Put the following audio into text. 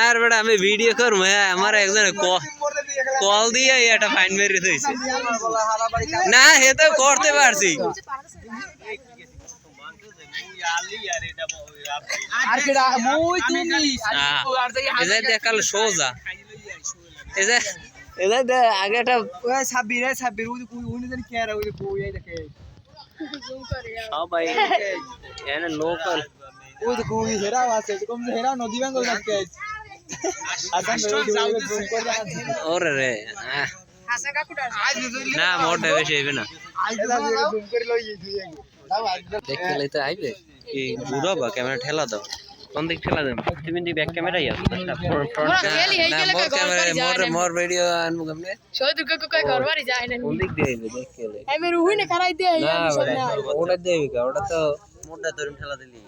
আর বেটা আমি ভিডিও করবো হ্যাঁ আমার একজন কল দিয়ে এটা ফাইন মেরে দিয়েছে না হে তো করতে পারছি কাল সোজা আগে একটা সবাই লোকাল ওরে রে না মোটে বেশি হইবে না দেখতে লইতে আইবে এই বুড়ো বা ক্যামেরা ঠেলা দাও কোন দিক ঠেলা দেন তুমি দি ব্যাক ক্যামেরাই আছে মোর ভিডিও আনমু কেমনে সৌদুর কই ঘর বাড়ি যায় না কোন দিক দিয়ে আইবে দেখতে লই আমি রুহি না খারাই দে না ওটা দেবে ওটা তো মোটা ধরে ঠেলা দিলি